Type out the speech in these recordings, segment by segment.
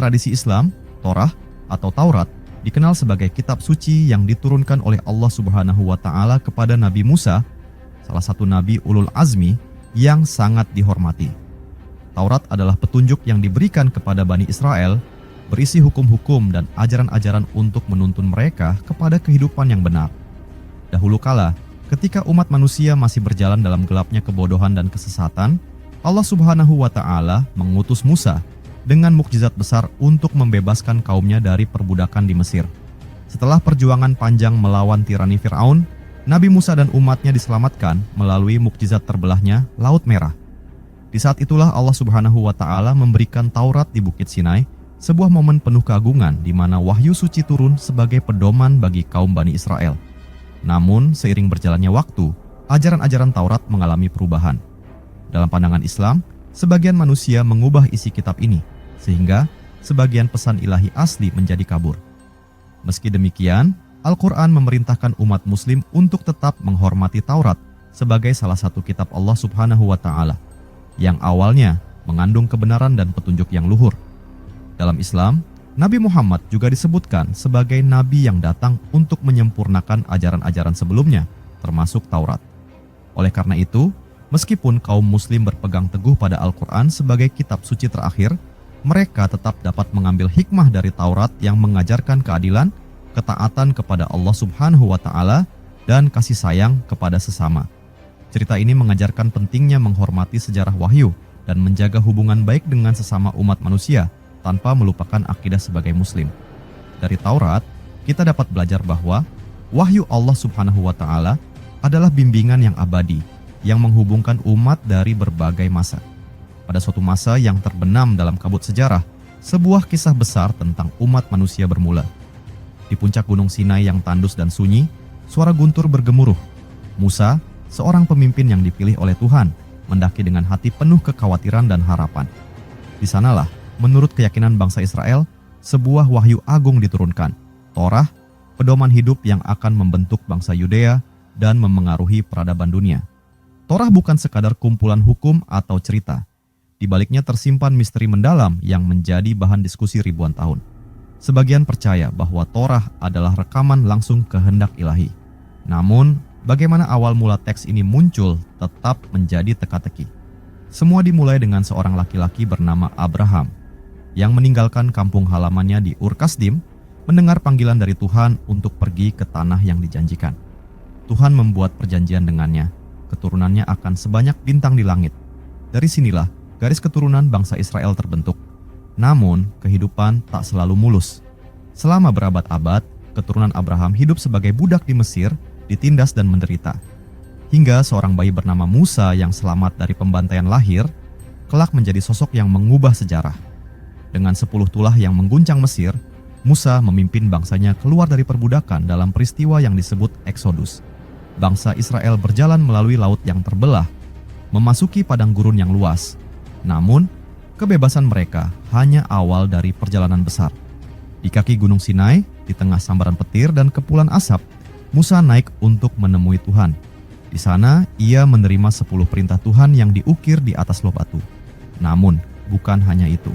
tradisi Islam, Torah atau Taurat dikenal sebagai kitab suci yang diturunkan oleh Allah Subhanahu wa Ta'ala kepada Nabi Musa, salah satu nabi ulul azmi yang sangat dihormati. Taurat adalah petunjuk yang diberikan kepada Bani Israel, berisi hukum-hukum dan ajaran-ajaran untuk menuntun mereka kepada kehidupan yang benar. Dahulu kala, ketika umat manusia masih berjalan dalam gelapnya kebodohan dan kesesatan, Allah Subhanahu wa Ta'ala mengutus Musa dengan mukjizat besar untuk membebaskan kaumnya dari perbudakan di Mesir. Setelah perjuangan panjang melawan tirani Fir'aun, Nabi Musa dan umatnya diselamatkan melalui mukjizat terbelahnya Laut Merah. Di saat itulah Allah Subhanahu wa Ta'ala memberikan Taurat di Bukit Sinai, sebuah momen penuh keagungan di mana wahyu suci turun sebagai pedoman bagi kaum Bani Israel. Namun, seiring berjalannya waktu, ajaran-ajaran Taurat mengalami perubahan. Dalam pandangan Islam, sebagian manusia mengubah isi kitab ini, sehingga sebagian pesan ilahi asli menjadi kabur. Meski demikian, Al-Quran memerintahkan umat muslim untuk tetap menghormati Taurat sebagai salah satu kitab Allah Subhanahu wa Ta'ala, yang awalnya mengandung kebenaran dan petunjuk yang luhur. Dalam Islam, Nabi Muhammad juga disebutkan sebagai nabi yang datang untuk menyempurnakan ajaran-ajaran sebelumnya, termasuk Taurat. Oleh karena itu, meskipun kaum muslim berpegang teguh pada Al-Quran sebagai kitab suci terakhir, mereka tetap dapat mengambil hikmah dari Taurat yang mengajarkan keadilan, ketaatan kepada Allah Subhanahu wa Ta'ala, dan kasih sayang kepada sesama. Cerita ini mengajarkan pentingnya menghormati sejarah wahyu dan menjaga hubungan baik dengan sesama umat manusia tanpa melupakan akidah sebagai muslim. Dari Taurat, kita dapat belajar bahwa wahyu Allah Subhanahu wa Ta'ala adalah bimbingan yang abadi yang menghubungkan umat dari berbagai masa. Pada suatu masa yang terbenam dalam kabut sejarah, sebuah kisah besar tentang umat manusia bermula. Di puncak Gunung Sinai yang tandus dan sunyi, suara guntur bergemuruh. Musa, seorang pemimpin yang dipilih oleh Tuhan, mendaki dengan hati penuh kekhawatiran dan harapan. Di sanalah, menurut keyakinan bangsa Israel, sebuah wahyu agung diturunkan, Torah, pedoman hidup yang akan membentuk bangsa Yudea dan memengaruhi peradaban dunia. Torah bukan sekadar kumpulan hukum atau cerita. Di baliknya tersimpan misteri mendalam yang menjadi bahan diskusi ribuan tahun. Sebagian percaya bahwa Torah adalah rekaman langsung kehendak ilahi. Namun, bagaimana awal mula teks ini muncul tetap menjadi teka-teki. Semua dimulai dengan seorang laki-laki bernama Abraham yang meninggalkan kampung halamannya di Ur Kasdim, mendengar panggilan dari Tuhan untuk pergi ke tanah yang dijanjikan. Tuhan membuat perjanjian dengannya, keturunannya akan sebanyak bintang di langit. Dari sinilah garis keturunan bangsa Israel terbentuk. Namun, kehidupan tak selalu mulus. Selama berabad-abad, keturunan Abraham hidup sebagai budak di Mesir, ditindas dan menderita. Hingga seorang bayi bernama Musa yang selamat dari pembantaian lahir, kelak menjadi sosok yang mengubah sejarah. Dengan 10 tulah yang mengguncang Mesir, Musa memimpin bangsanya keluar dari perbudakan dalam peristiwa yang disebut Eksodus. Bangsa Israel berjalan melalui laut yang terbelah, memasuki padang gurun yang luas. Namun, kebebasan mereka hanya awal dari perjalanan besar. Di kaki Gunung Sinai, di tengah sambaran petir dan kepulan asap, Musa naik untuk menemui Tuhan. Di sana, ia menerima 10 perintah Tuhan yang diukir di atas loh batu. Namun, bukan hanya itu.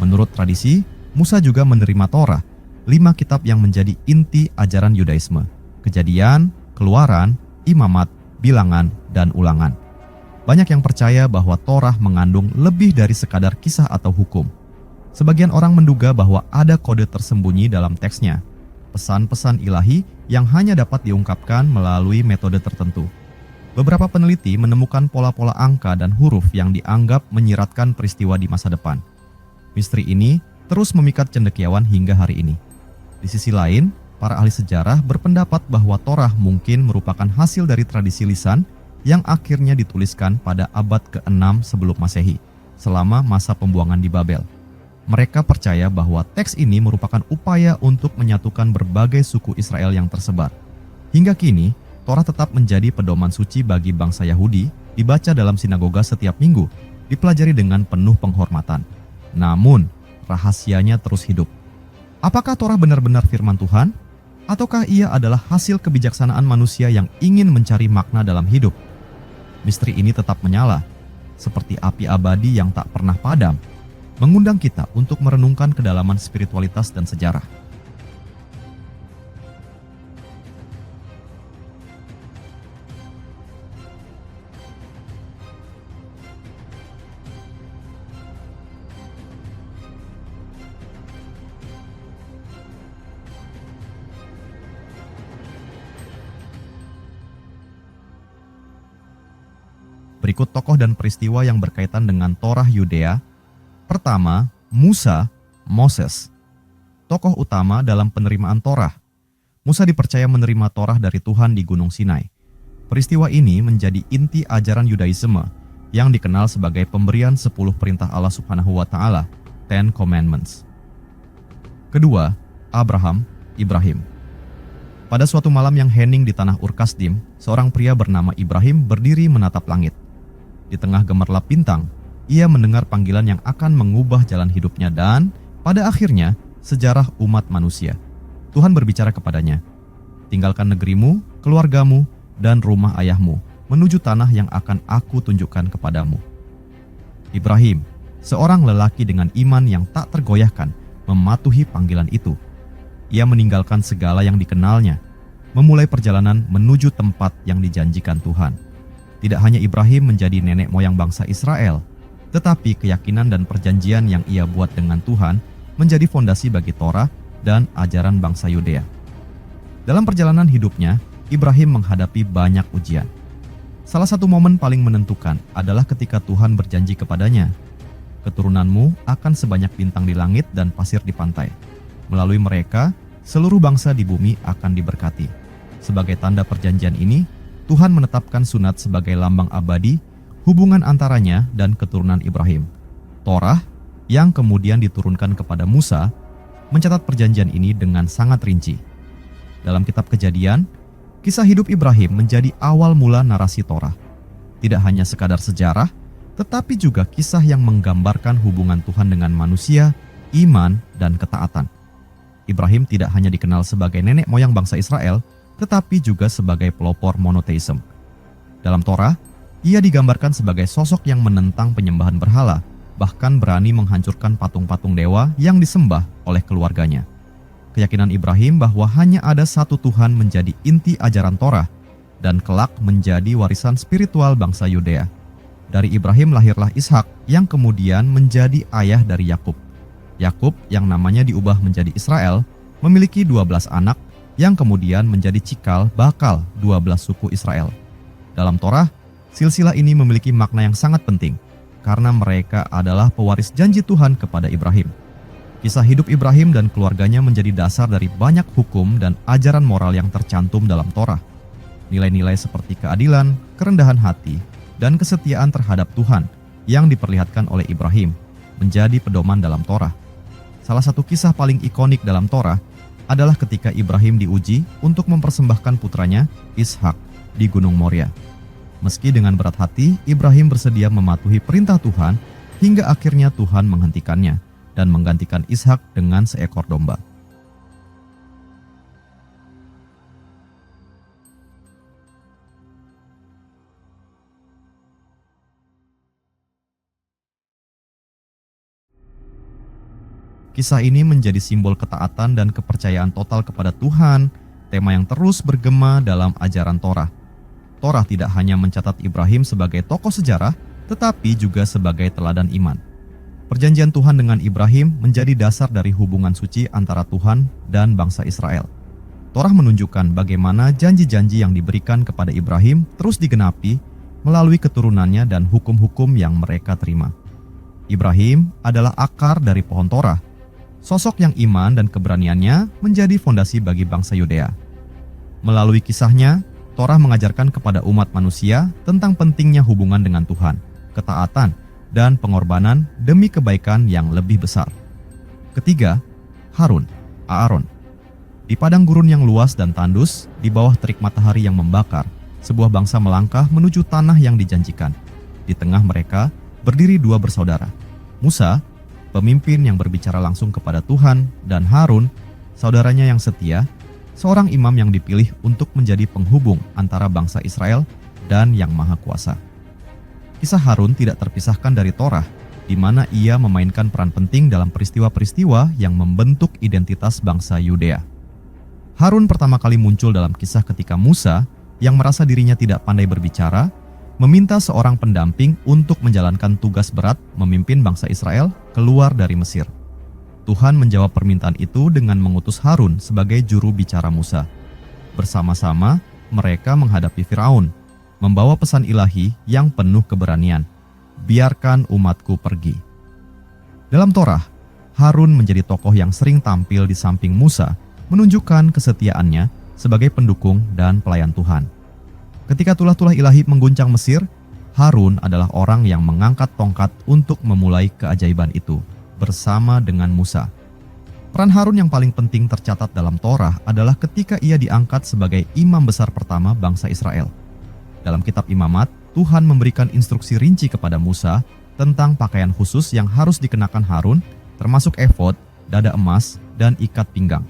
Menurut tradisi, Musa juga menerima Torah, 5 kitab yang menjadi inti ajaran Yudaisme: Kejadian, Keluaran, Imamat, Bilangan, dan Ulangan. Banyak yang percaya bahwa Torah mengandung lebih dari sekadar kisah atau hukum. Sebagian orang menduga bahwa ada kode tersembunyi dalam teksnya, pesan-pesan ilahi yang hanya dapat diungkapkan melalui metode tertentu. Beberapa peneliti menemukan pola-pola angka dan huruf yang dianggap menyiratkan peristiwa di masa depan. Misteri ini terus memikat cendekiawan hingga hari ini. Di sisi lain, para ahli sejarah berpendapat bahwa Torah mungkin merupakan hasil dari tradisi lisan yang akhirnya dituliskan pada abad ke-6 sebelum Masehi, selama masa pembuangan di Babel. Mereka percaya bahwa teks ini merupakan upaya untuk menyatukan berbagai suku Israel yang tersebar. Hingga kini, Torah tetap menjadi pedoman suci bagi bangsa Yahudi, dibaca dalam sinagoga setiap minggu, dipelajari dengan penuh penghormatan. Namun, rahasianya terus hidup. Apakah Torah benar-benar firman Tuhan? Ataukah ia adalah hasil kebijaksanaan manusia yang ingin mencari makna dalam hidup? Misteri ini tetap menyala, seperti api abadi yang tak pernah padam. mengundang kita untuk merenungkan kedalaman spiritualitas dan sejarah. Berikut tokoh dan peristiwa yang berkaitan dengan Torah Yudea. Pertama, Musa, Moses. Tokoh utama dalam penerimaan Torah. Musa dipercaya menerima Torah dari Tuhan di Gunung Sinai. Peristiwa ini menjadi inti ajaran Yudaisme yang dikenal sebagai pemberian 10 perintah Allah Subhanahu wa Ta'ala, 10 Commandments. Kedua, Ibrahim. Pada suatu malam yang hening di tanah Ur Kasdim, seorang pria bernama Ibrahim berdiri menatap langit. Di tengah gemerlap bintang, ia mendengar panggilan yang akan mengubah jalan hidupnya dan, pada akhirnya, sejarah umat manusia. Tuhan berbicara kepadanya, "Tinggalkan negerimu, keluargamu, dan rumah ayahmu, menuju tanah yang akan aku tunjukkan kepadamu." Ibrahim, seorang lelaki dengan iman yang tak tergoyahkan, mematuhi panggilan itu. Ia meninggalkan segala yang dikenalnya, memulai perjalanan menuju tempat yang dijanjikan Tuhan. Tidak hanya Ibrahim menjadi nenek moyang bangsa Israel, tetapi keyakinan dan perjanjian yang ia buat dengan Tuhan menjadi fondasi bagi Torah dan ajaran bangsa Yudea. Dalam perjalanan hidupnya, Ibrahim menghadapi banyak ujian. Salah satu momen paling menentukan adalah ketika Tuhan berjanji kepadanya, "Keturunanmu akan sebanyak bintang di langit dan pasir di pantai. Melalui mereka, seluruh bangsa di bumi akan diberkati." Sebagai tanda perjanjian ini, Tuhan menetapkan sunat sebagai lambang abadi hubungan antaranya dan keturunan Ibrahim. Torah, yang kemudian diturunkan kepada Musa, mencatat perjanjian ini dengan sangat rinci. Dalam kitab Kejadian, kisah hidup Ibrahim menjadi awal mula narasi Torah. Tidak hanya sekadar sejarah, tetapi juga kisah yang menggambarkan hubungan Tuhan dengan manusia, iman, dan ketaatan. Ibrahim tidak hanya dikenal sebagai nenek moyang bangsa Israel, tetapi juga sebagai pelopor monoteisme. Dalam Torah, ia digambarkan sebagai sosok yang menentang penyembahan berhala, bahkan berani menghancurkan patung-patung dewa yang disembah oleh keluarganya. Keyakinan Ibrahim bahwa hanya ada satu Tuhan menjadi inti ajaran Torah dan kelak menjadi warisan spiritual bangsa Yudea. Dari Ibrahim lahirlah Ishak yang kemudian menjadi ayah dari Yakub. Yakub yang namanya diubah menjadi Israel memiliki 12 anak yang kemudian menjadi cikal bakal 12 suku Israel. Dalam Torah, silsilah ini memiliki makna yang sangat penting karena mereka adalah pewaris janji Tuhan kepada Ibrahim. Kisah hidup Ibrahim dan keluarganya menjadi dasar dari banyak hukum dan ajaran moral yang tercantum dalam Torah. Nilai-nilai seperti keadilan, kerendahan hati, dan kesetiaan terhadap Tuhan yang diperlihatkan oleh Ibrahim menjadi pedoman dalam Torah. Salah satu kisah paling ikonik dalam Torah adalah ketika Ibrahim diuji untuk mempersembahkan putranya, Ishak, di Gunung Moria. Meski dengan berat hati, Ibrahim bersedia mematuhi perintah Tuhan hingga akhirnya Tuhan menghentikannya dan menggantikan Ishak dengan seekor domba. Kisah ini menjadi simbol ketaatan dan kepercayaan total kepada Tuhan, tema yang terus bergema dalam ajaran Torah. Torah tidak hanya mencatat Ibrahim sebagai tokoh sejarah, tetapi juga sebagai teladan iman. Perjanjian Tuhan dengan Ibrahim menjadi dasar dari hubungan suci antara Tuhan dan bangsa Israel. Torah menunjukkan bagaimana janji-janji yang diberikan kepada Ibrahim terus digenapi melalui keturunannya dan hukum-hukum yang mereka terima. Ibrahim adalah akar dari pohon Torah. Sosok yang iman dan keberaniannya menjadi fondasi bagi bangsa Yudea. Melalui kisahnya, Torah mengajarkan kepada umat manusia tentang pentingnya hubungan dengan Tuhan, ketaatan, dan pengorbanan demi kebaikan yang lebih besar. Ketiga, Aaron. Di padang gurun yang luas dan tandus, di bawah terik matahari yang membakar, sebuah bangsa melangkah menuju tanah yang dijanjikan. Di tengah mereka berdiri dua bersaudara, Musa, pemimpin yang berbicara langsung kepada Tuhan, dan Harun, saudaranya yang setia, seorang imam yang dipilih untuk menjadi penghubung antara bangsa Israel dan Yang Maha Kuasa. Kisah Harun tidak terpisahkan dari Torah. di mana ia memainkan peran penting dalam peristiwa-peristiwa yang membentuk identitas bangsa Yudea. Harun pertama kali muncul dalam kisah ketika Musa, yang merasa dirinya tidak pandai berbicara, meminta seorang pendamping untuk menjalankan tugas berat memimpin bangsa Israel keluar dari Mesir. Tuhan menjawab permintaan itu dengan mengutus Harun sebagai juru bicara Musa. Bersama-sama, mereka menghadapi Firaun, membawa pesan ilahi yang penuh keberanian. Biarkan umatku pergi. Dalam Torah, Harun menjadi tokoh yang sering tampil di samping Musa, menunjukkan kesetiaannya sebagai pendukung dan pelayan Tuhan. Ketika tulah-tulah ilahi mengguncang Mesir, Harun adalah orang yang mengangkat tongkat untuk memulai keajaiban itu bersama dengan Musa. Peran Harun yang paling penting tercatat dalam Torah adalah ketika ia diangkat sebagai imam besar pertama bangsa Israel. Dalam kitab Imamat, Tuhan memberikan instruksi rinci kepada Musa tentang pakaian khusus yang harus dikenakan Harun, termasuk efod, dada emas, dan ikat pinggang.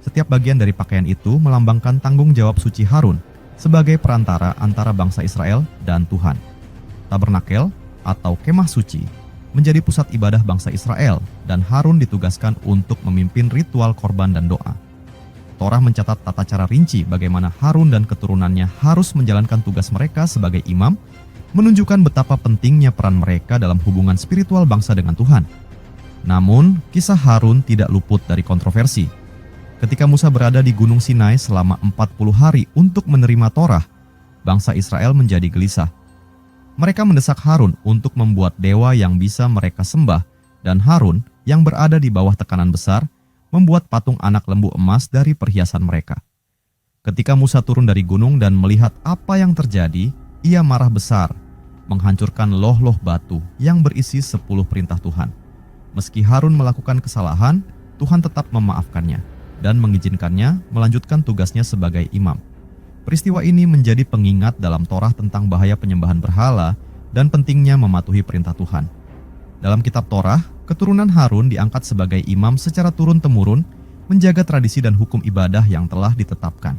Setiap bagian dari pakaian itu melambangkan tanggung jawab suci Harun sebagai perantara antara bangsa Israel dan Tuhan. Tabernakel atau kemah suci menjadi pusat ibadah bangsa Israel dan Harun ditugaskan untuk memimpin ritual korban dan doa. Torah mencatat tata cara rinci bagaimana Harun dan keturunannya harus menjalankan tugas mereka sebagai imam, menunjukkan betapa pentingnya peran mereka dalam hubungan spiritual bangsa dengan Tuhan. Namun, kisah Harun tidak luput dari kontroversi. Ketika Musa berada di Gunung Sinai selama 40 hari untuk menerima Torah, bangsa Israel menjadi gelisah. Mereka mendesak Harun untuk membuat dewa yang bisa mereka sembah, dan Harun yang berada di bawah tekanan besar membuat patung anak lembu emas dari perhiasan mereka. Ketika Musa turun dari gunung dan melihat apa yang terjadi, ia marah besar, menghancurkan loh-loh batu yang berisi 10 perintah Tuhan. Meski Harun melakukan kesalahan, Tuhan tetap memaafkannya dan mengizinkannya melanjutkan tugasnya sebagai imam. Peristiwa ini menjadi pengingat dalam Torah tentang bahaya penyembahan berhala dan pentingnya mematuhi perintah Tuhan. Dalam kitab Torah, keturunan Harun diangkat sebagai imam secara turun-temurun, menjaga tradisi dan hukum ibadah yang telah ditetapkan.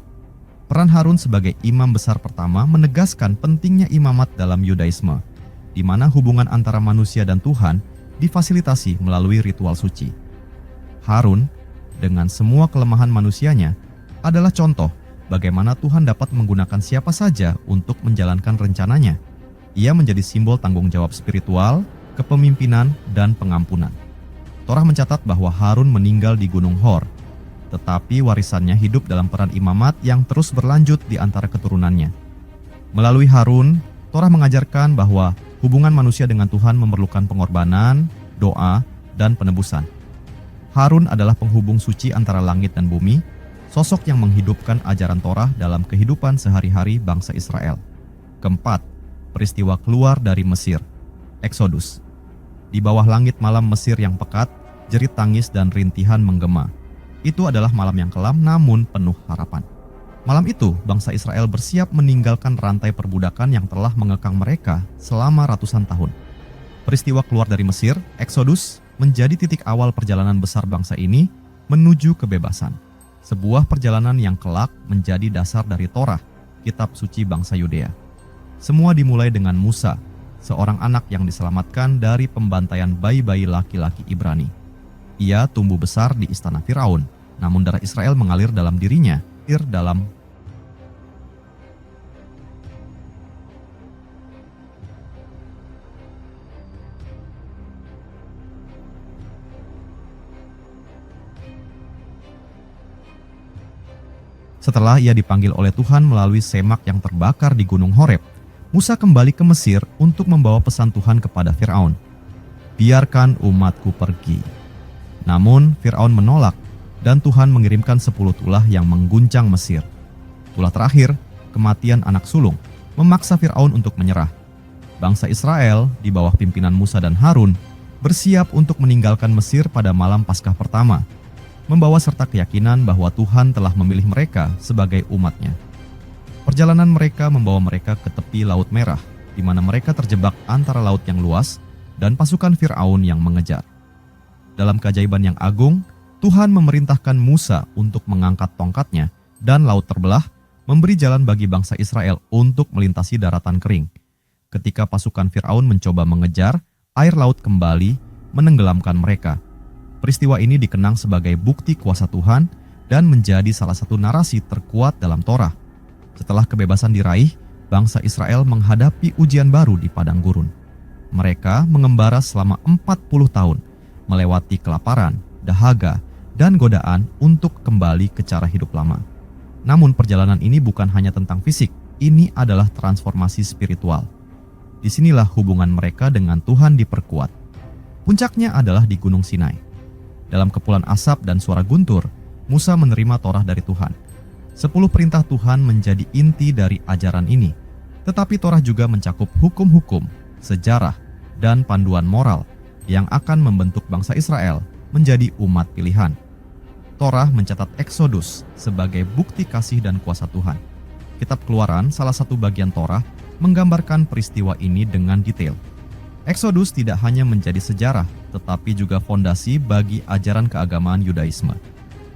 Peran Harun sebagai imam besar pertama menegaskan pentingnya imamat dalam Yudaisme, di mana hubungan antara manusia dan Tuhan difasilitasi melalui ritual suci. Harun, dengan semua kelemahan manusianya, adalah contoh bagaimana Tuhan dapat menggunakan siapa saja untuk menjalankan rencananya. Ia menjadi simbol tanggung jawab spiritual, kepemimpinan, dan pengampunan. Torah mencatat bahwa Harun meninggal di Gunung Hor, tetapi warisannya hidup dalam peran imamat yang terus berlanjut di antara keturunannya. Melalui Harun, Torah mengajarkan bahwa hubungan manusia dengan Tuhan memerlukan pengorbanan, doa, dan penebusan. Harun adalah penghubung suci antara langit dan bumi, sosok yang menghidupkan ajaran Torah dalam kehidupan sehari-hari bangsa Israel. Keempat, peristiwa keluar dari Mesir, Eksodus. Di bawah langit malam Mesir yang pekat, jerit tangis dan rintihan menggema. Itu adalah malam yang kelam namun penuh harapan. Malam itu, bangsa Israel bersiap meninggalkan rantai perbudakan yang telah mengekang mereka selama ratusan tahun. Peristiwa keluar dari Mesir, Eksodus, menjadi titik awal perjalanan besar bangsa ini menuju kebebasan. Sebuah perjalanan yang kelak menjadi dasar dari Torah, kitab suci bangsa Yudea. Semua dimulai dengan Musa, seorang anak yang diselamatkan dari pembantaian bayi-bayi laki-laki Ibrani. Ia tumbuh besar di istana Firaun, namun darah Israel mengalir dalam dirinya, dalam Setelah ia dipanggil oleh Tuhan melalui semak yang terbakar di Gunung Horeb, Musa kembali ke Mesir untuk membawa pesan Tuhan kepada Firaun. Biarkan umatku pergi. Namun Firaun menolak dan Tuhan mengirimkan 10 tulah yang mengguncang Mesir. Tulah terakhir, kematian anak sulung, memaksa Firaun untuk menyerah. Bangsa Israel di bawah pimpinan Musa dan Harun bersiap untuk meninggalkan Mesir pada malam Paskah pertama, membawa serta keyakinan bahwa Tuhan telah memilih mereka sebagai umatnya. Perjalanan mereka membawa mereka ke tepi Laut Merah, di mana mereka terjebak antara laut yang luas dan pasukan Firaun yang mengejar. Dalam keajaiban yang agung, Tuhan memerintahkan Musa untuk mengangkat tongkatnya dan laut terbelah, memberi jalan bagi bangsa Israel untuk melintasi daratan kering. Ketika pasukan Firaun mencoba mengejar, air laut kembali menenggelamkan mereka. Peristiwa ini dikenang sebagai bukti kuasa Tuhan dan menjadi salah satu narasi terkuat dalam Torah. Setelah kebebasan diraih, bangsa Israel menghadapi ujian baru di padang gurun. Mereka mengembara selama 40 tahun, melewati kelaparan, dahaga, dan godaan untuk kembali ke cara hidup lama. Namun perjalanan ini bukan hanya tentang fisik, ini adalah transformasi spiritual. Disinilah hubungan mereka dengan Tuhan diperkuat. Puncaknya adalah di Gunung Sinai. Dalam kepulan asap dan suara guntur, Musa menerima Torah dari Tuhan. 10 perintah Tuhan menjadi inti dari ajaran ini. Tetapi Torah juga mencakup hukum-hukum, sejarah, dan panduan moral yang akan membentuk bangsa Israel menjadi umat pilihan. Torah mencatat Eksodus sebagai bukti kasih dan kuasa Tuhan. Kitab Keluaran, salah satu bagian Torah, menggambarkan peristiwa ini dengan detail. Eksodus tidak hanya menjadi sejarah, tetapi juga fondasi bagi ajaran keagamaan Yudaisme.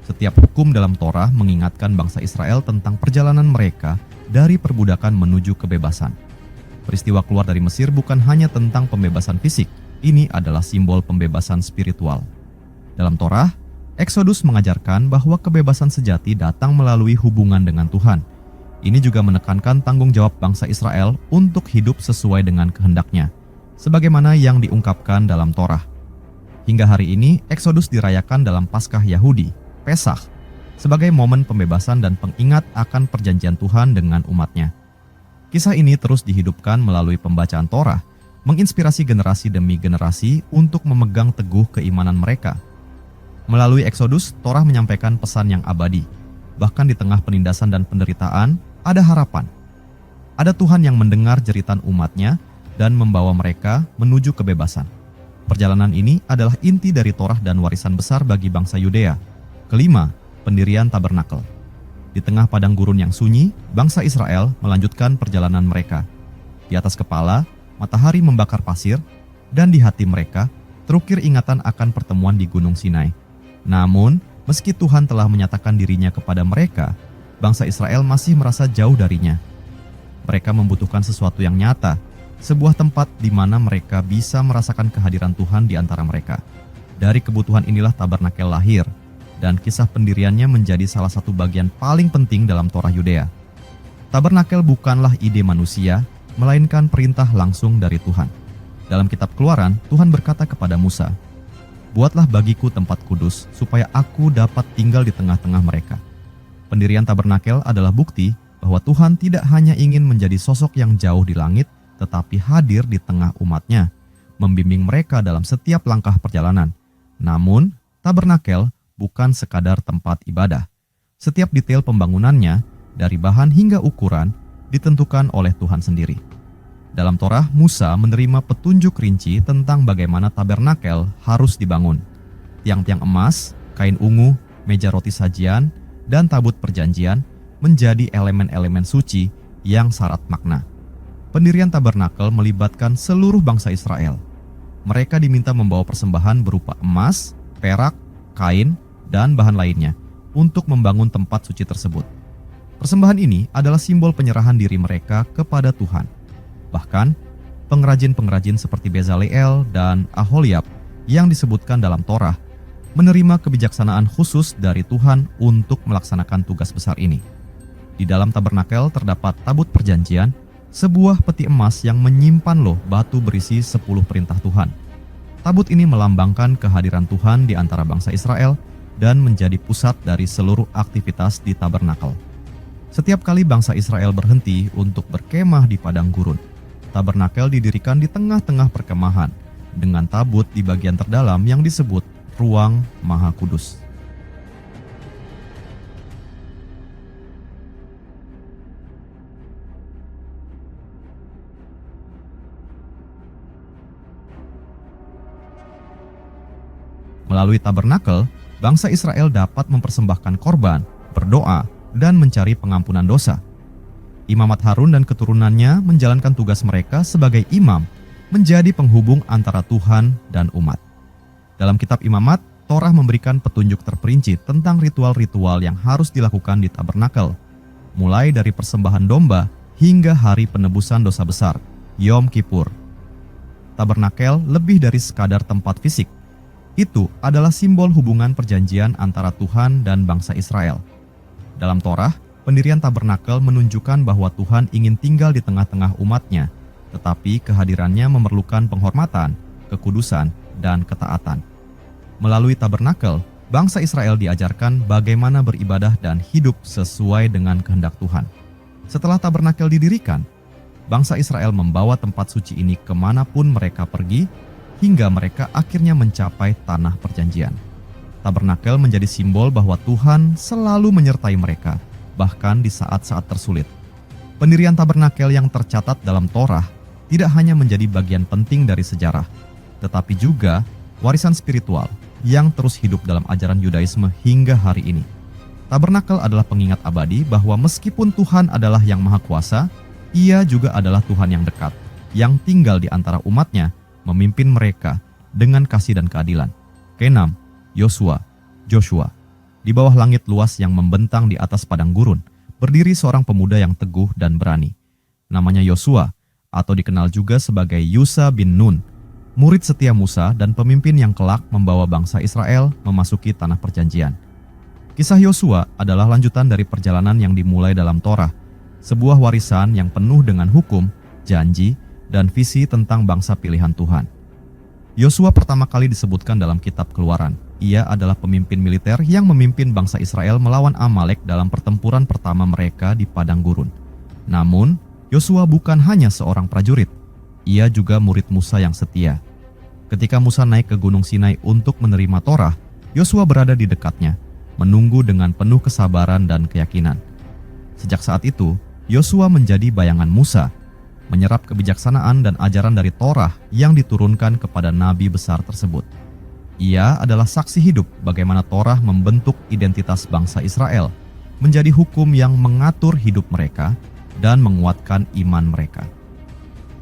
Setiap hukum dalam Torah mengingatkan bangsa Israel tentang perjalanan mereka dari perbudakan menuju kebebasan. Peristiwa keluar dari Mesir bukan hanya tentang pembebasan fisik, ini adalah simbol pembebasan spiritual. Dalam Torah, Eksodus mengajarkan bahwa kebebasan sejati datang melalui hubungan dengan Tuhan. Ini juga menekankan tanggung jawab bangsa Israel untuk hidup sesuai dengan kehendaknya, sebagaimana yang diungkapkan dalam Torah. Hingga hari ini, Eksodus dirayakan dalam Paskah Yahudi, Pesach, sebagai momen pembebasan dan pengingat akan perjanjian Tuhan dengan umatnya. Kisah ini terus dihidupkan melalui pembacaan Torah, menginspirasi generasi demi generasi untuk memegang teguh keimanan mereka. Melalui Eksodus, Torah menyampaikan pesan yang abadi. Bahkan di tengah penindasan dan penderitaan, ada harapan. Ada Tuhan yang mendengar jeritan umatnya dan membawa mereka menuju kebebasan. Perjalanan ini adalah inti dari Torah dan warisan besar bagi bangsa Yudea. Kelima, pendirian tabernakel. Di tengah padang gurun yang sunyi, bangsa Israel melanjutkan perjalanan mereka. Di atas kepala, matahari membakar pasir, dan di hati mereka terukir ingatan akan pertemuan di Gunung Sinai. Namun, meski Tuhan telah menyatakan dirinya kepada mereka, bangsa Israel masih merasa jauh darinya. Mereka membutuhkan sesuatu yang nyata, sebuah tempat di mana mereka bisa merasakan kehadiran Tuhan di antara mereka. Dari kebutuhan inilah tabernakel lahir, dan kisah pendiriannya menjadi salah satu bagian paling penting dalam Torah Yudea. Tabernakel bukanlah ide manusia, melainkan perintah langsung dari Tuhan. Dalam kitab Keluaran, Tuhan berkata kepada Musa, "Buatlah bagiku tempat kudus, supaya aku dapat tinggal di tengah-tengah mereka." Pendirian tabernakel adalah bukti bahwa Tuhan tidak hanya ingin menjadi sosok yang jauh di langit, tetapi hadir di tengah umatnya, membimbing mereka dalam setiap langkah perjalanan. Namun, tabernakel bukan sekadar tempat ibadah. Setiap detail pembangunannya, dari bahan hingga ukuran, ditentukan oleh Tuhan sendiri. Dalam Torah, Musa menerima petunjuk rinci tentang bagaimana tabernakel harus dibangun. Tiang-tiang emas, kain ungu, meja roti sajian, dan tabut perjanjian menjadi elemen-elemen suci yang syarat makna. Pendirian tabernakel melibatkan seluruh bangsa Israel. Mereka diminta membawa persembahan berupa emas, perak, kain, dan bahan lainnya untuk membangun tempat suci tersebut. Persembahan ini adalah simbol penyerahan diri mereka kepada Tuhan. Bahkan, pengrajin-pengrajin seperti Bezaleel dan Aholiab yang disebutkan dalam Torah menerima kebijaksanaan khusus dari Tuhan untuk melaksanakan tugas besar ini. Di dalam tabernakel terdapat tabut perjanjian, sebuah peti emas yang menyimpan loh batu berisi 10 perintah Tuhan. Tabut ini melambangkan kehadiran Tuhan di antara bangsa Israel dan menjadi pusat dari seluruh aktivitas di tabernakel. Setiap kali bangsa Israel berhenti untuk berkemah di padang gurun, tabernakel didirikan di tengah-tengah perkemahan dengan tabut di bagian terdalam yang disebut Ruang Maha Kudus. Melalui tabernakel, bangsa Israel dapat mempersembahkan korban, berdoa, dan mencari pengampunan dosa. Imamat Harun dan keturunannya menjalankan tugas mereka sebagai imam, menjadi penghubung antara Tuhan dan umat. Dalam kitab Imamat, Torah memberikan petunjuk terperinci tentang ritual-ritual yang harus dilakukan di tabernakel, mulai dari persembahan domba hingga hari penebusan dosa besar, Yom Kippur. tabernakel lebih dari sekadar tempat fisik. Itu adalah simbol hubungan perjanjian antara Tuhan dan bangsa Israel. Dalam Torah, pendirian tabernakel menunjukkan bahwa Tuhan ingin tinggal di tengah-tengah umatnya, tetapi kehadirannya memerlukan penghormatan, kekudusan, dan ketaatan. Melalui tabernakel, bangsa Israel diajarkan bagaimana beribadah dan hidup sesuai dengan kehendak Tuhan. Setelah tabernakel didirikan, bangsa Israel membawa tempat suci ini kemanapun mereka pergi, hingga mereka akhirnya mencapai tanah perjanjian. Tabernakel menjadi simbol bahwa Tuhan selalu menyertai mereka, bahkan di saat-saat tersulit. Pendirian tabernakel yang tercatat dalam Torah tidak hanya menjadi bagian penting dari sejarah, tetapi juga warisan spiritual yang terus hidup dalam ajaran Yudaisme hingga hari ini. Tabernakel adalah pengingat abadi bahwa meskipun Tuhan adalah yang maha kuasa, Ia juga adalah Tuhan yang dekat, yang tinggal di antara umatnya, memimpin mereka dengan kasih dan keadilan. Keenam, Joshua. Di bawah langit luas yang membentang di atas padang gurun, berdiri seorang pemuda yang teguh dan berani. Namanya Yosua, atau dikenal juga sebagai Yusha bin Nun, murid setia Musa dan pemimpin yang kelak membawa bangsa Israel memasuki tanah perjanjian. Kisah Yosua adalah lanjutan dari perjalanan yang dimulai dalam Torah, sebuah warisan yang penuh dengan hukum, janji, dan visi tentang bangsa pilihan Tuhan. Yosua pertama kali disebutkan dalam kitab Keluaran. Ia adalah pemimpin militer yang memimpin bangsa Israel melawan Amalek dalam pertempuran pertama mereka di padang gurun. Namun, Yosua bukan hanya seorang prajurit. Ia juga murid Musa yang setia. Ketika Musa naik ke Gunung Sinai untuk menerima Torah, Yosua berada di dekatnya, menunggu dengan penuh kesabaran dan keyakinan. Sejak saat itu, Yosua menjadi bayangan Musa, menyerap kebijaksanaan dan ajaran dari Torah yang diturunkan kepada nabi besar tersebut. Ia adalah saksi hidup bagaimana Torah membentuk identitas bangsa Israel, menjadi hukum yang mengatur hidup mereka dan menguatkan iman mereka.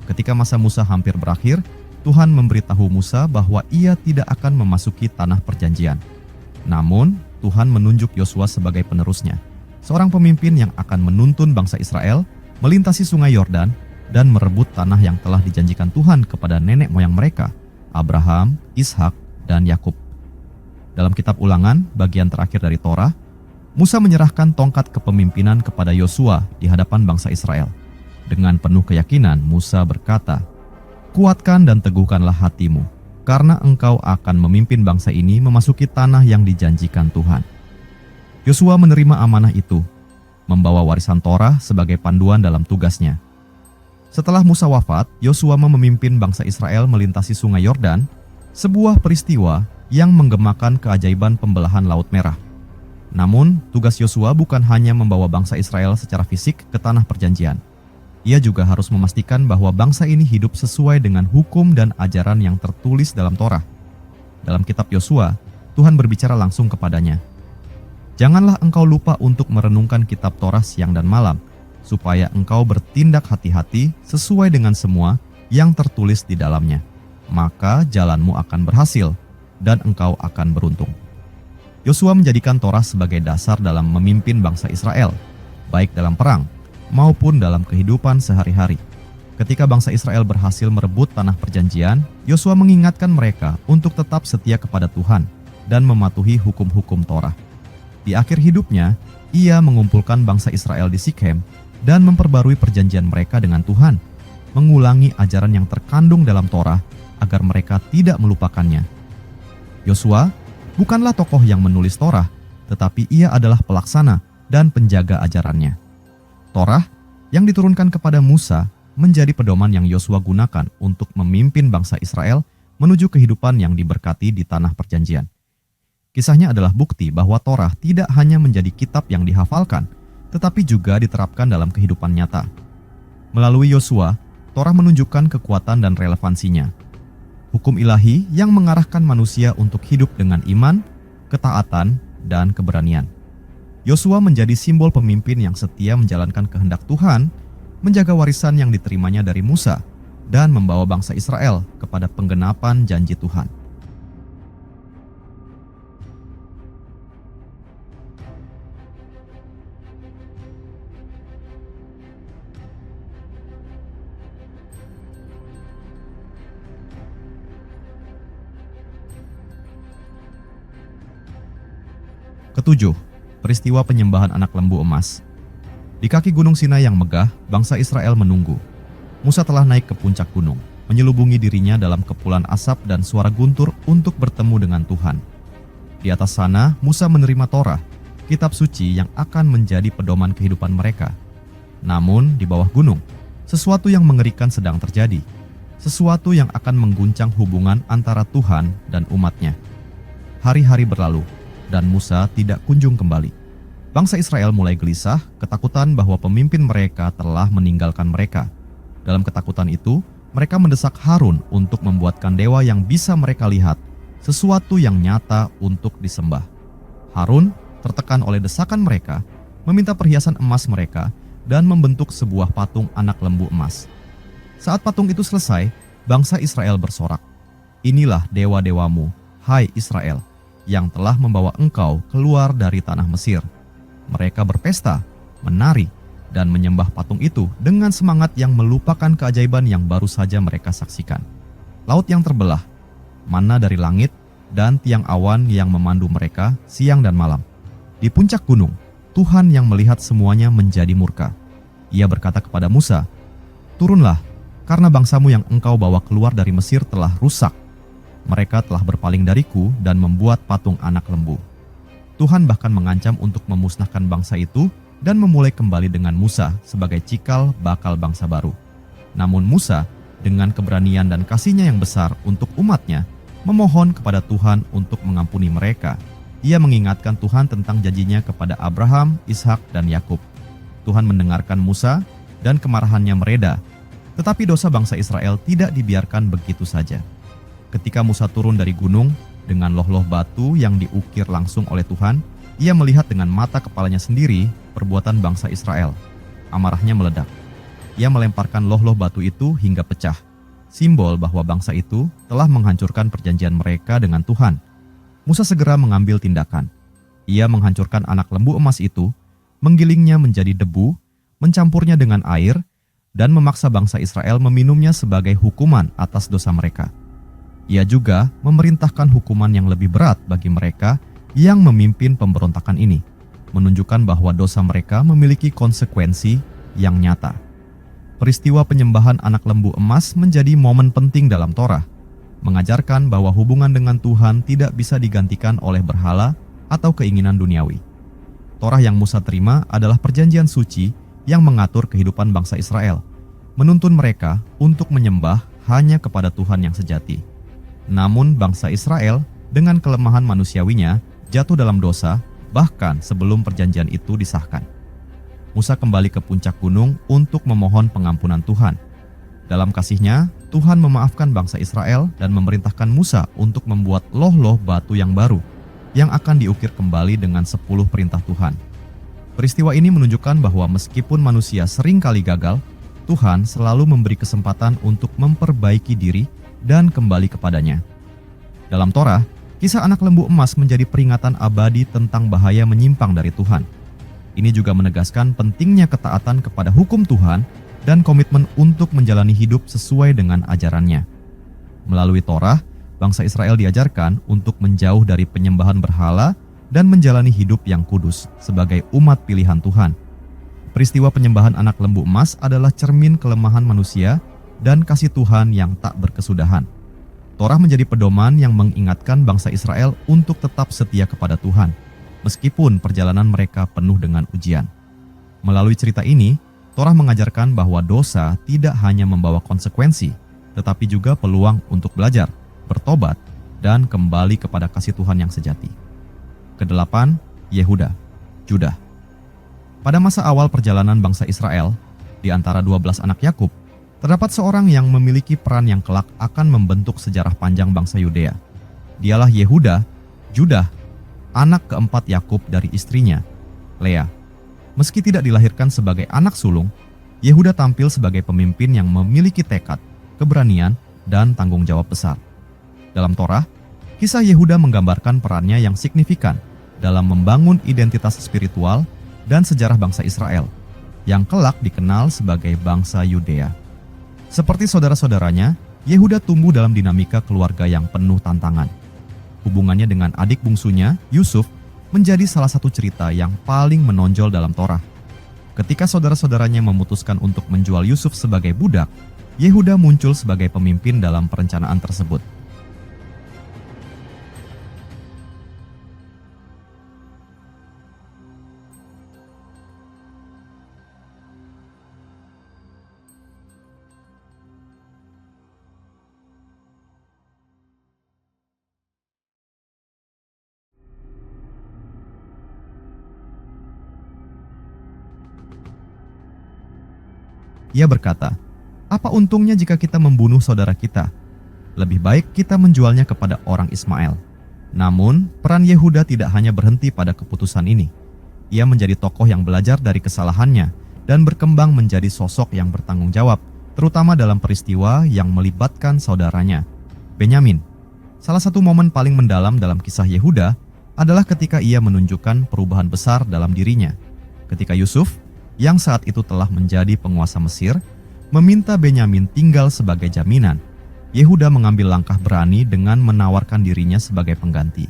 Ketika masa Musa hampir berakhir, Tuhan memberitahu Musa bahwa ia tidak akan memasuki tanah perjanjian. Namun, Tuhan menunjuk Yosua sebagai penerusnya, seorang pemimpin yang akan menuntun bangsa Israel melintasi sungai Yordan dan merebut tanah yang telah dijanjikan Tuhan kepada nenek moyang mereka, Abraham, Ishak, dan Yakub. Dalam kitab Ulangan, bagian terakhir dari Torah, Musa menyerahkan tongkat kepemimpinan kepada Yosua di hadapan bangsa Israel. Dengan penuh keyakinan, Musa berkata, "Kuatkan dan teguhkanlah hatimu, karena engkau akan memimpin bangsa ini memasuki tanah yang dijanjikan Tuhan." Yosua menerima amanah itu, membawa warisan Torah sebagai panduan dalam tugasnya. Setelah Musa wafat, Yosua memimpin bangsa Israel melintasi sungai Yordan, sebuah peristiwa yang menggemakan keajaiban pembelahan Laut Merah. Namun, tugas Yosua bukan hanya membawa bangsa Israel secara fisik ke tanah perjanjian. Ia juga harus memastikan bahwa bangsa ini hidup sesuai dengan hukum dan ajaran yang tertulis dalam Torah. Dalam kitab Yosua, Tuhan berbicara langsung kepadanya. "Janganlah engkau lupa untuk merenungkan kitab Torah siang dan malam, supaya engkau bertindak hati-hati sesuai dengan semua yang tertulis di dalamnya. Maka jalanmu akan berhasil, dan engkau akan beruntung." Yosua menjadikan Torah sebagai dasar dalam memimpin bangsa Israel, baik dalam perang maupun dalam kehidupan sehari-hari. Ketika bangsa Israel berhasil merebut tanah perjanjian, Yosua mengingatkan mereka untuk tetap setia kepada Tuhan dan mematuhi hukum-hukum Torah. Di akhir hidupnya, ia mengumpulkan bangsa Israel di Sikhem dan memperbarui perjanjian mereka dengan Tuhan, mengulangi ajaran yang terkandung dalam Torah agar mereka tidak melupakannya. Yosua bukanlah tokoh yang menulis Torah, tetapi ia adalah pelaksana dan penjaga ajarannya. Torah yang diturunkan kepada Musa menjadi pedoman yang Yosua gunakan untuk memimpin bangsa Israel menuju kehidupan yang diberkati di tanah perjanjian. Kisahnya adalah bukti bahwa Torah tidak hanya menjadi kitab yang dihafalkan, tetapi juga diterapkan dalam kehidupan nyata. Melalui Yosua, Torah menunjukkan kekuatan dan relevansinya. Hukum ilahi yang mengarahkan manusia untuk hidup dengan iman, ketaatan, dan keberanian. Yosua menjadi simbol pemimpin yang setia menjalankan kehendak Tuhan, menjaga warisan yang diterimanya dari Musa, dan membawa bangsa Israel kepada penggenapan janji Tuhan. Ketujuh, peristiwa penyembahan anak lembu emas. Di kaki gunung Sinai yang megah, bangsa Israel menunggu. Musa telah naik ke puncak gunung, menyelubungi dirinya dalam kepulan asap dan suara guntur untuk bertemu dengan Tuhan. Di atas sana, Musa menerima Torah, kitab suci yang akan menjadi pedoman kehidupan mereka. Namun, di bawah gunung, sesuatu yang mengerikan sedang terjadi. Sesuatu yang akan mengguncang hubungan antara Tuhan dan umatnya. Hari-hari berlalu, dan Musa tidak kunjung kembali. Bangsa Israel mulai gelisah, ketakutan bahwa pemimpin mereka telah meninggalkan mereka. Dalam ketakutan itu, mereka mendesak Harun untuk membuatkan dewa yang bisa mereka lihat, sesuatu yang nyata untuk disembah. Harun, tertekan oleh desakan mereka, meminta perhiasan emas mereka dan membentuk sebuah patung anak lembu emas. Saat patung itu selesai, bangsa Israel bersorak, "Inilah dewa-dewamu, hai Israel, yang telah membawa engkau keluar dari tanah Mesir." Mereka berpesta, menari, dan menyembah patung itu dengan semangat yang melupakan keajaiban yang baru saja mereka saksikan. Laut yang terbelah, mana dari langit, dan tiang awan yang memandu mereka siang dan malam. Di puncak gunung, Tuhan yang melihat semuanya menjadi murka. Ia berkata kepada Musa, "Turunlah, karena bangsamu yang engkau bawa keluar dari Mesir telah rusak. Mereka telah berpaling dariku dan membuat patung anak lembu." Tuhan bahkan mengancam untuk memusnahkan bangsa itu dan memulai kembali dengan Musa sebagai cikal bakal bangsa baru. Namun Musa, dengan keberanian dan kasihnya yang besar untuk umatnya, memohon kepada Tuhan untuk mengampuni mereka. Ia mengingatkan Tuhan tentang janjinya kepada Abraham, Ishak, dan Yakub. Tuhan mendengarkan Musa dan kemarahannya mereda. Tetapi dosa bangsa Israel tidak dibiarkan begitu saja. Ketika Musa turun dari gunung dengan loh-loh batu yang diukir langsung oleh Tuhan, ia melihat dengan mata kepalanya sendiri perbuatan bangsa Israel. Amarahnya meledak. Ia melemparkan loh-loh batu itu hingga pecah. Simbol bahwa bangsa itu telah menghancurkan perjanjian mereka dengan Tuhan. Musa segera mengambil tindakan. Ia menghancurkan anak lembu emas itu, menggilingnya menjadi debu, mencampurnya dengan air, dan memaksa bangsa Israel meminumnya sebagai hukuman atas dosa mereka. Ia juga memerintahkan hukuman yang lebih berat bagi mereka yang memimpin pemberontakan ini, menunjukkan bahwa dosa mereka memiliki konsekuensi yang nyata. Peristiwa penyembahan anak lembu emas menjadi momen penting dalam Torah, mengajarkan bahwa hubungan dengan Tuhan tidak bisa digantikan oleh berhala atau keinginan duniawi. Torah yang Musa terima adalah perjanjian suci yang mengatur kehidupan bangsa Israel, menuntun mereka untuk menyembah hanya kepada Tuhan yang sejati. Namun bangsa Israel dengan kelemahan manusiawinya jatuh dalam dosa bahkan sebelum perjanjian itu disahkan. Musa kembali ke puncak gunung untuk memohon pengampunan Tuhan. Dalam kasihnya, Tuhan memaafkan bangsa Israel dan memerintahkan Musa untuk membuat loh-loh batu yang baru, yang akan diukir kembali dengan 10 perintah Tuhan. Peristiwa ini menunjukkan bahwa meskipun manusia sering kali gagal, Tuhan selalu memberi kesempatan untuk memperbaiki diri dan kembali kepadanya. Dalam Torah, kisah anak lembu emas menjadi peringatan abadi tentang bahaya menyimpang dari Tuhan. Ini juga menegaskan pentingnya ketaatan kepada hukum Tuhan dan komitmen untuk menjalani hidup sesuai dengan ajarannya. Melalui Torah, bangsa Israel diajarkan untuk menjauh dari penyembahan berhala dan menjalani hidup yang kudus sebagai umat pilihan Tuhan. Peristiwa penyembahan anak lembu emas adalah cermin kelemahan manusia dan kasih Tuhan yang tak berkesudahan. Torah menjadi pedoman yang mengingatkan bangsa Israel untuk tetap setia kepada Tuhan, meskipun perjalanan mereka penuh dengan ujian. Melalui cerita ini, Torah mengajarkan bahwa dosa tidak hanya membawa konsekuensi, tetapi juga peluang untuk belajar, bertobat, dan kembali kepada kasih Tuhan yang sejati. Kedelapan, Yehuda, Judah. Pada masa awal perjalanan bangsa Israel, di antara 12 anak Yakub, terdapat seorang yang memiliki peran yang kelak akan membentuk sejarah panjang bangsa Yudea. Dialah Yehuda, Judah, anak keempat Yakub dari istrinya, Lea. Meski tidak dilahirkan sebagai anak sulung, Yehuda tampil sebagai pemimpin yang memiliki tekad, keberanian, dan tanggung jawab besar. Dalam Torah, kisah Yehuda menggambarkan perannya yang signifikan dalam membangun identitas spiritual dan sejarah bangsa Israel, yang kelak dikenal sebagai bangsa Yudea. Seperti saudara-saudaranya, Yehuda tumbuh dalam dinamika keluarga yang penuh tantangan. Hubungannya dengan adik bungsunya, Yusuf, menjadi salah satu cerita yang paling menonjol dalam Torah. Ketika saudara-saudaranya memutuskan untuk menjual Yusuf sebagai budak, Yehuda muncul sebagai pemimpin dalam perencanaan tersebut. Ia berkata, "Apa untungnya jika kita membunuh saudara kita? Lebih baik kita menjualnya kepada orang Ismail." Namun, peran Yehuda tidak hanya berhenti pada keputusan ini. Ia menjadi tokoh yang belajar dari kesalahannya dan berkembang menjadi sosok yang bertanggung jawab, terutama dalam peristiwa yang melibatkan saudaranya, Benyamin. Salah satu momen paling mendalam dalam kisah Yehuda adalah ketika ia menunjukkan perubahan besar dalam dirinya. Ketika Yusuf, yang saat itu telah menjadi penguasa Mesir, meminta Benyamin tinggal sebagai jaminan, Yehuda mengambil langkah berani dengan menawarkan dirinya sebagai pengganti.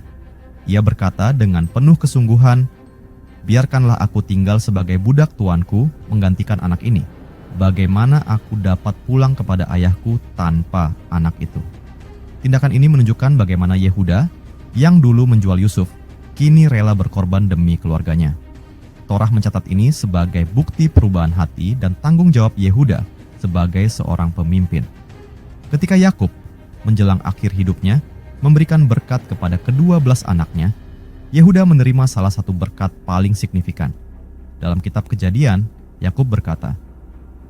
Ia berkata dengan penuh kesungguhan, "Biarkanlah aku tinggal sebagai budak tuanku menggantikan anak ini. Bagaimana aku dapat pulang kepada ayahku tanpa anak itu?" Tindakan ini menunjukkan bagaimana Yehuda, yang dulu menjual Yusuf, kini rela berkorban demi keluarganya. Torah mencatat ini sebagai bukti perubahan hati dan tanggung jawab Yehuda sebagai seorang pemimpin. Ketika Yakub menjelang akhir hidupnya memberikan berkat kepada ke-12 anaknya, Yehuda menerima salah satu berkat paling signifikan. Dalam kitab Kejadian, Yakub berkata,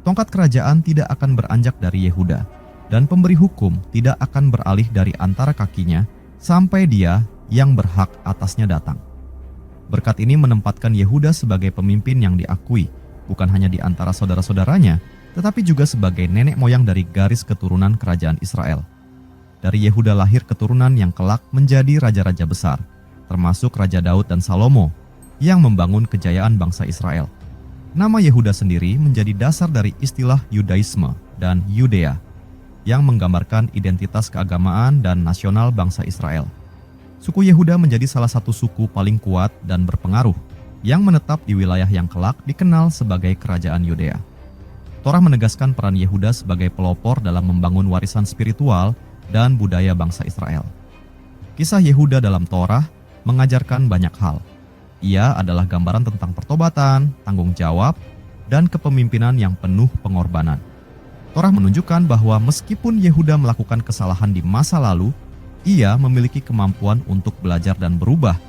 "Tongkat kerajaan tidak akan beranjak dari Yehuda, dan pemberi hukum tidak akan beralih dari antara kakinya sampai dia yang berhak atasnya datang." Berkat ini menempatkan Yehuda sebagai pemimpin yang diakui, bukan hanya di antara saudara-saudaranya, tetapi juga sebagai nenek moyang dari garis keturunan kerajaan Israel. Dari Yehuda lahir keturunan yang kelak menjadi raja-raja besar, termasuk Raja Daud dan Salomo, yang membangun kejayaan bangsa Israel. Nama Yehuda sendiri menjadi dasar dari istilah Yudaisme dan Yudea, yang menggambarkan identitas keagamaan dan nasional bangsa Israel. Suku Yehuda menjadi salah satu suku paling kuat dan berpengaruh yang menetap di wilayah yang kelak dikenal sebagai Kerajaan Yudea. Torah menegaskan peran Yehuda sebagai pelopor dalam membangun warisan spiritual dan budaya bangsa Israel. Kisah Yehuda dalam Torah mengajarkan banyak hal. Ia adalah gambaran tentang pertobatan, tanggung jawab, dan kepemimpinan yang penuh pengorbanan. Torah menunjukkan bahwa meskipun Yehuda melakukan kesalahan di masa lalu, ia memiliki kemampuan untuk belajar dan berubah,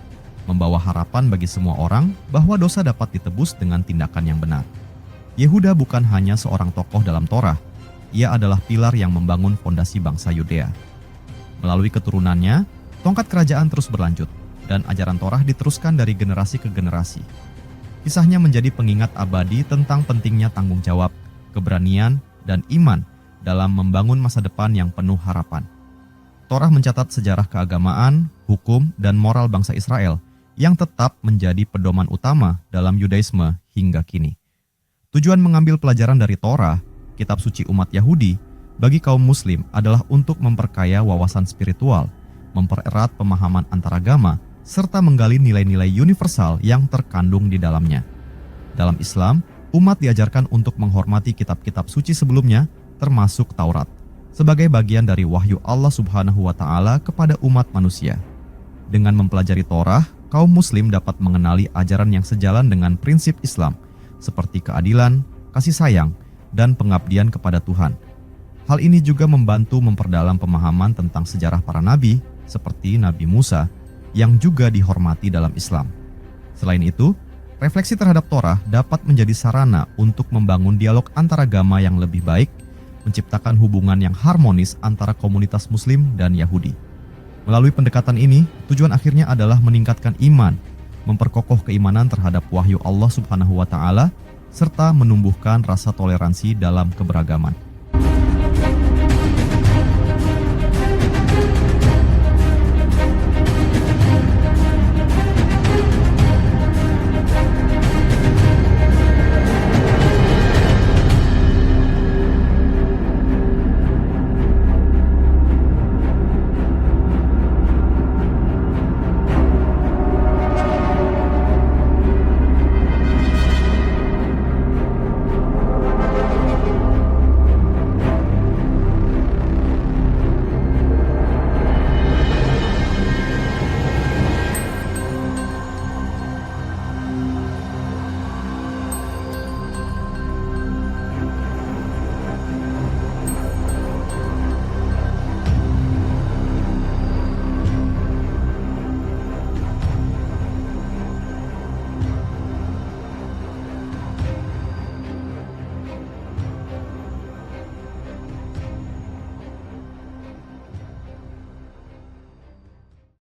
membawa harapan bagi semua orang bahwa dosa dapat ditebus dengan tindakan yang benar. Yehuda bukan hanya seorang tokoh dalam Torah, ia adalah pilar yang membangun fondasi bangsa Yudea. Melalui keturunannya, tongkat kerajaan terus berlanjut, dan ajaran Torah diteruskan dari generasi ke generasi. Kisahnya menjadi pengingat abadi tentang pentingnya tanggung jawab, keberanian, dan iman dalam membangun masa depan yang penuh harapan. Torah mencatat sejarah keagamaan, hukum, dan moral bangsa Israel yang tetap menjadi pedoman utama dalam Yudaisme hingga kini. Tujuan mengambil pelajaran dari Torah, kitab suci umat Yahudi, bagi kaum Muslim adalah untuk memperkaya wawasan spiritual, mempererat pemahaman antaragama, serta menggali nilai-nilai universal yang terkandung di dalamnya. Dalam Islam, umat diajarkan untuk menghormati kitab-kitab suci sebelumnya, termasuk Taurat, sebagai bagian dari wahyu Allah Subhanahu wa Ta'ala kepada umat manusia. Dengan mempelajari Torah, kaum Muslim dapat mengenali ajaran yang sejalan dengan prinsip Islam, seperti keadilan, kasih sayang, dan pengabdian kepada Tuhan. Hal ini juga membantu memperdalam pemahaman tentang sejarah para nabi, seperti Nabi Musa, yang juga dihormati dalam Islam. Selain itu, refleksi terhadap Torah dapat menjadi sarana untuk membangun dialog antaragama yang lebih baik, menciptakan hubungan yang harmonis antara komunitas Muslim dan Yahudi. Melalui pendekatan ini, tujuan akhirnya adalah meningkatkan iman, memperkokoh keimanan terhadap wahyu Allah Subhanahu wa Ta'ala, serta menumbuhkan rasa toleransi dalam keberagaman.